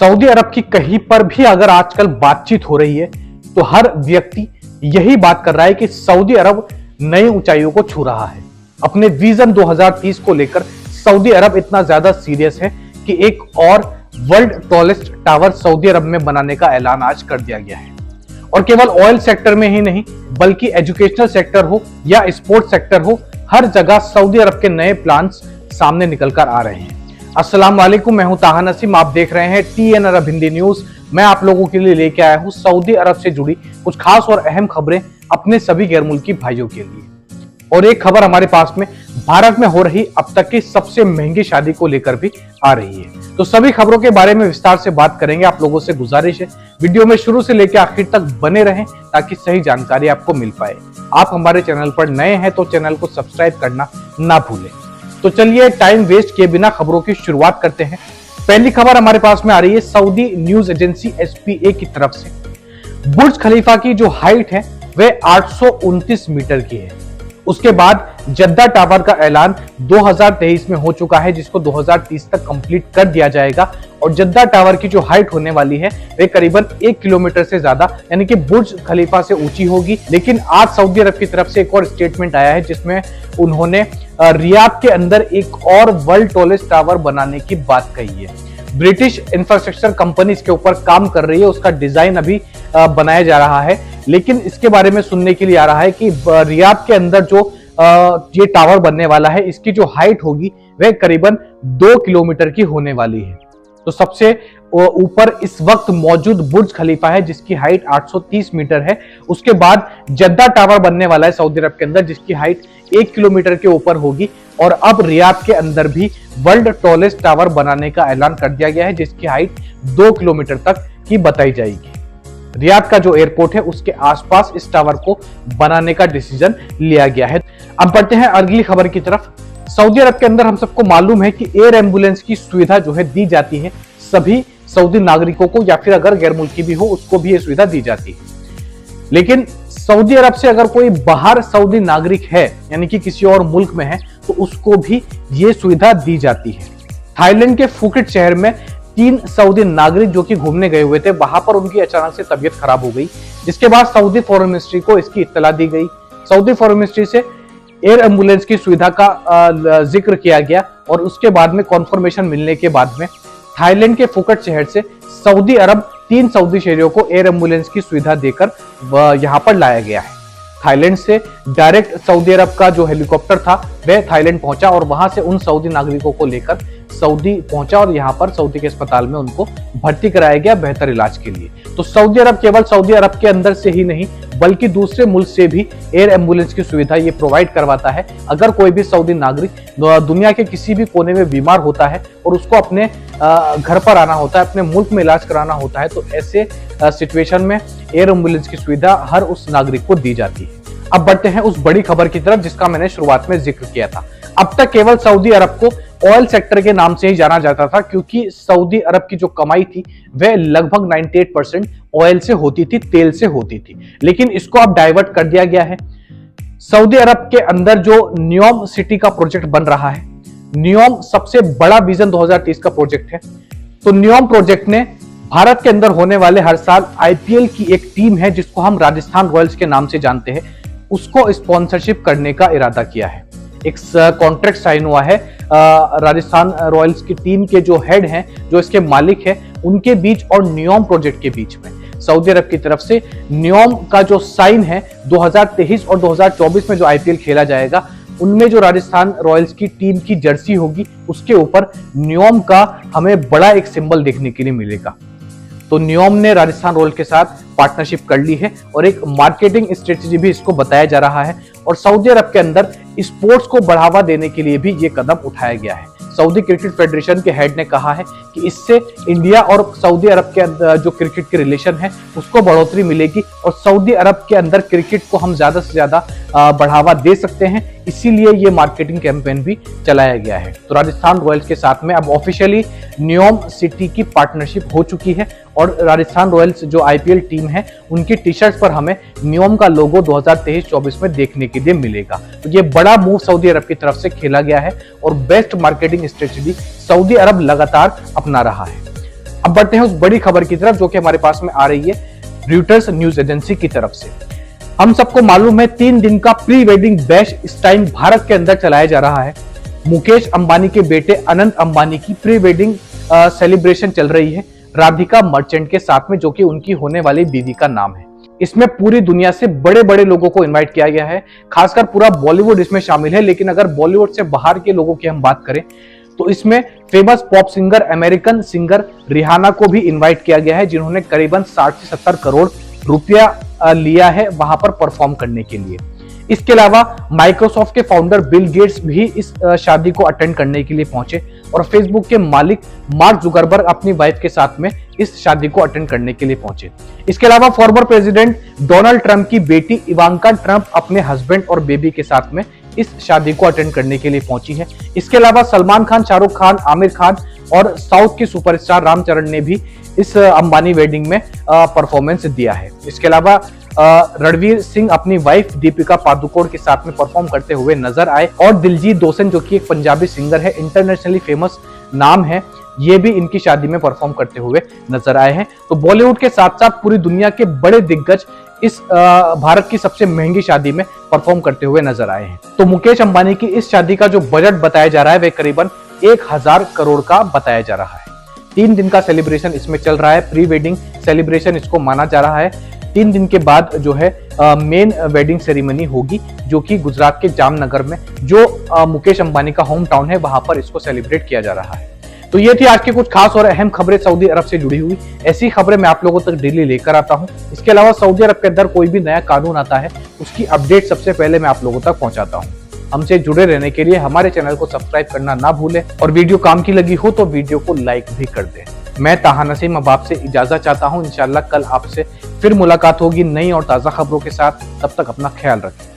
Saudi अरब की कहीं पर भी अगर आजकल बातचीत हो रही है तो हर व्यक्ति यही बात कर रहा है कि सऊदी अरब नई ऊंचाइयों को छू रहा है। अपने विजन 2030 को लेकर सऊदी अरब इतना ज्यादा सीरियस है कि एक और वर्ल्ड टॉलेस्ट टावर सऊदी अरब में बनाने का ऐलान आज कर दिया गया है। और केवल ऑयल सेक्टर में ही नहीं बल्कि एजुकेशनल सेक्टर हो या स्पोर्ट्स सेक्टर हो, हर जगह सऊदी अरब के नए प्लान्स सामने निकल कर आ रहे हैं। अस्सलाम वालेकुम, मैं हूं ताहा नसीम, आप देख रहे हैं TN अरब हिंदी न्यूज। मैं आप लोगों के लिए लेके आया हूं सऊदी अरब से जुड़ी कुछ खास और अहम खबरें अपने सभी गैर मुल्की भाइयों के लिए। और एक खबर हमारे पास में भारत में हो रही अब तक की सबसे महंगी शादी को लेकर भी आ रही है। तो सभी खबरों के बारे में विस्तार से बात करेंगे। आप लोगों से गुजारिश है वीडियो में शुरू से लेकर आखिर तक बने रहें ताकि सही जानकारी आपको मिल पाए। आप हमारे चैनल पर नए हैं तो चैनल को सब्सक्राइब करना ना भूलें। तो चलिए टाइम वेस्ट किए बिना खबरों की शुरुआत करते हैं। पहली खबर हमारे पास में आ रही है सऊदी न्यूज एजेंसी SPA की तरफ से। बुर्ज खलीफा की जो हाइट है वह 829 मीटर की है। उसके बाद जद्दा टावर का ऐलान 2023 में हो चुका है, जिसको 2030 तक कंप्लीट कर दिया जाएगा। और जद्दा टावर की जो हाइट होने वाली है वह करीबन 1 किलोमीटर से ज्यादा यानी कि बुर्ज खलीफा से ऊंची होगी। लेकिन आज सऊदी अरब की तरफ से एक और स्टेटमेंट आया है जिसमें उन्होंने रियाद के अंदर एक और वर्ल्ड टॉलेस्ट टावर बनाने की बात कही है। ब्रिटिश इंफ्रास्ट्रक्चर कंपनी इसके ऊपर काम कर रही है, उसका डिजाइन अभी बनाया जा रहा है। लेकिन इसके बारे में सुनने के लिए आ रहा है कि रियाद के अंदर जो ये टावर बनने वाला है, इसकी जो हाइट होगी वह करीबन 2 किलोमीटर की होने वाली है। तो सबसे ऊपर इस वक्त मौजूद बुर्ज खलीफा है जिसकी हाइट 830 मीटर है। उसके बाद जद्दा टावर बनने वाला है सऊदी अरब के अंदर जिसकी हाइट 1 किलोमीटर के ऊपर होगी। और अब रियाद के अंदर भी वर्ल्ड टॉलेस्ट टावर बनाने का ऐलान कर दिया गया है जिसकी हाइट 2 किलोमीटर तक की बताई जाएगी। रियाद का जो एयरपोर्ट है उसके आसपास इस टावर को बनाने का डिसीजन लिया गया है। अब बढ़ते हैं अगली खबर की तरफ। सऊदी अरब के अंदर हम सबको मालूम है कि एयर एम्बुलेंस की सुविधा जो है दी जाती है सभी सऊदी नागरिकों को, या फिर अगर गैर मुल्की भी हो उसको भी ये सुविधा दी जाती है। लेकिन सऊदी अरब से अगर कोई बाहर सऊदी नागरिक है यानी कि किसी और मुल्क में है तो उसको भी ये सुविधा दी जाती है। थाईलैंड के फुकेट शहर में 3 सऊदी नागरिक जो कि घूमने गए हुए थे, वहां पर उनकी अचानक से तबीयत खराब हो गई, जिसके बाद सऊदी फॉरेन मिनिस्ट्री को इसकी इत्तला दी गई। सऊदी फॉरेन मिनिस्ट्री से एयर एम्बुलेंस की सुविधा का जिक्र किया गया और उसके बाद में कॉन्फर्मेशन मिलने के बाद में थाईलैंड के फुकेट शहर से सऊदी अरब 3 सऊदी शहरियों को एयर एम्बुलेंस की सुविधा देकर यहां पर लाया गया है। थाईलैंड से डायरेक्ट सऊदी अरब का जो हेलीकॉप्टर था वह थाईलैंड पहुंचा और वहां से उन सऊदी नागरिकों को लेकर सऊदी पहुंचा और यहां पर सऊदी के अस्पताल में उनको भर्ती कराया गया बेहतर इलाज के लिए। तो सऊदी अरब केवल सऊदी अरब के अंदर से ही नहीं बल्कि दूसरे मुल्क से भी एयर एम्बुलेंस की सुविधा ये प्रोवाइड करवाता है। अगर कोई भी सऊदी नागरिक दुनिया के किसी भी कोने में बीमार होता है और उसको अपने घर पर आना होता है, अपने मुल्क में इलाज कराना होता है, तो ऐसे सिचुएशन में एयर एम्बुलेंस की सुविधा हर उस नागरिक को दी जाती है। अब बढ़ते हैं उस बड़ी खबर की तरफ जिसका मैंने शुरुआत में जिक्र किया था। अब तक केवल सऊदी अरब को ऑयल सेक्टर के नाम से ही जाना जाता था क्योंकि सऊदी अरब की जो कमाई थी वह लगभग 98% ऑयल से होती थी, तेल से होती थी। लेकिन इसको अब डाइवर्ट कर दिया गया है। सऊदी अरब के अंदर जो न्योम सिटी का प्रोजेक्ट बन रहा है, न्योम सबसे बड़ा विजन 2030 का प्रोजेक्ट है। तो न्योम प्रोजेक्ट ने भारत के अंदर होने वाले हर साल IPL की एक टीम है जिसको हम राजस्थान रॉयल्स के नाम से जानते हैं, उसको स्पॉन्सरशिप करने का इरादा किया है। एक कॉन्ट्रैक्ट साइन हुआ है राजस्थान रॉयल्स की टीम के जो हेड हैं, जो इसके मालिक हैं, उनके बीच और न्योम प्रोजेक्ट के बीच में। सऊदी अरब की तरफ से न्योम का जो साइन है 2023 और 2024 में जो IPL खेला जाएगा उनमें जो राजस्थान रॉयल्स की टीम की जर्सी होगी उसके ऊपर न्योम का हमें बड़ा एक सिंबल देखने के लिए मिलेगा। तो न्योम ने राजस्थान रॉयल्स के साथ पार्टनरशिप कर ली है और एक मार्केटिंग स्ट्रेटेजी भी इसको बताया जा रहा है। और सऊदी अरब के अंदर स्पोर्ट्स को बढ़ावा देने के लिए भी ये कदम उठाया गया है। सऊदी क्रिकेट फेडरेशन के हेड ने कहा है कि इससे इंडिया और सऊदी अरब के जो क्रिकेट के रिलेशन है उसको बढ़ोतरी मिलेगी और सऊदी अरब के अंदर क्रिकेट को हम ज्यादा से ज्यादा बढ़ावा दे सकते हैं, इसीलिए ये मार्केटिंग कैंपेन भी चलाया गया है। तो राजस्थान रॉयल्स के साथ में अब ऑफिशियली न्योम सिटी की पार्टनरशिप हो चुकी है और राजस्थान रॉयल्स जो IPL टीम है उनकी टी-शर्ट्स पर हमें न्योम का लोगो 2023-24 में देखने के लिए मिलेगा। तो ये बड़ा मूव सऊदी अरब की तरफ से खेला गया है और बेस्ट मार्केटिंग स्ट्रेटेजी सऊदी अरब लगातार अपना रहा है। अब बढ़ते हैं उस बड़ी खबर की तरफ जो कि हमारे पास में आ रही है रॉयटर्स न्यूज एजेंसी की तरफ से। हम सबको मालूम है 3 दिन का प्री वेडिंग बैश इस टाइम भारत के अंदर चलाया जा रहा है। मुकेश अंबानी के बेटे अनंत अंबानी की प्री वेडिंग सेलिब्रेशन चल रही है राधिका मर्चेंट के साथ में, जो कि उनकी होने वाली बीवी का नाम है। इसमें पूरी दुनिया से बड़े बड़े लोगों को इनवाइट किया गया है, खासकर पूरा बॉलीवुड इसमें शामिल है। लेकिन अगर बॉलीवुड से बाहर के लोगों की हम बात करें तो इसमें famous pop singer American singer Rihanna को भी इनवाइट किया गया है, जिन्होंने करीबन 60 से 70 करोड़ रुपया लिया है वहां पर परफॉर्म करने के लिए। इसके अलावा माइक्रोसॉफ्ट के फाउंडर बिल गेट्स भी इस शादी को अटेंड करने के लिए पहुंचे और फेसबुक के मालिक मार्क जुकरबर्ग अपनी वाइफ के साथ में इस शादी को अटेंड करने के लिए पहुंचे। इसके अलावा फॉर्मर प्रेसिडेंट डोनाल्ड ट्रंप की बेटी इवांका ट्रंप अपने हस्बैंड और बेबी के साथ में इस शादी को अटेंड करने के लिए पहुंची है। इसके अलावा सलमान खान, शाहरुख खान, आमिर खान और साउथ के सुपरस्टार रामचरण ने भी इस अंबानी वेडिंग में परफॉर्मेंस दिया है। इसके अलावा रणवीर सिंह अपनी वाइफ दीपिका पादुकोण के साथ में परफॉर्म करते हुए नजर आए और दिलजीत दोसांझ जो कि एक पंजाबी सिंगर है, इंटरनेशनली फेमस नाम है, ये भी इनकी शादी में परफॉर्म करते हुए नजर आए हैं। तो बॉलीवुड के साथ साथ पूरी दुनिया के बड़े दिग्गज इस भारत की सबसे महंगी शादी में परफॉर्म करते हुए नजर आए हैं। तो मुकेश अंबानी की इस शादी का जो बजट बताया जा रहा है वह करीबन 1000 करोड़ का बताया जा रहा है। 3 दिन का सेलिब्रेशन इसमें चल रहा है, प्री वेडिंग सेलिब्रेशन इसको माना जा रहा है। 3 दिन के बाद जो है मेन वेडिंग सेरेमनी होगी, जो कि गुजरात के जामनगर में जो मुकेश अंबानी का होम टाउन है वहां पर इसको सेलिब्रेट किया जा रहा है। तो ये थी आज की कुछ खास और अहम खबरें सऊदी अरब से जुड़ी हुई। ऐसी खबरें मैं आप लोगों तक डेली लेकर आता हूं। इसके अलावा सऊदी अरब के अंदर कोई भी नया कानून आता है उसकी अपडेट सबसे पहले मैं आप लोगों तक पहुंचाता हूं। हमसे जुड़े रहने के लिए हमारे चैनल को सब्सक्राइब करना ना भूलें और वीडियो काम की लगी हो तो वीडियो को लाइक भी कर दें। मैं ताहा नसीम अब आपसे इजाजत चाहता हूं। इंशाल्लाह कल आपसे फिर मुलाकात होगी नई और ताजा खबरों के साथ। तब तक अपना ख्याल रखें।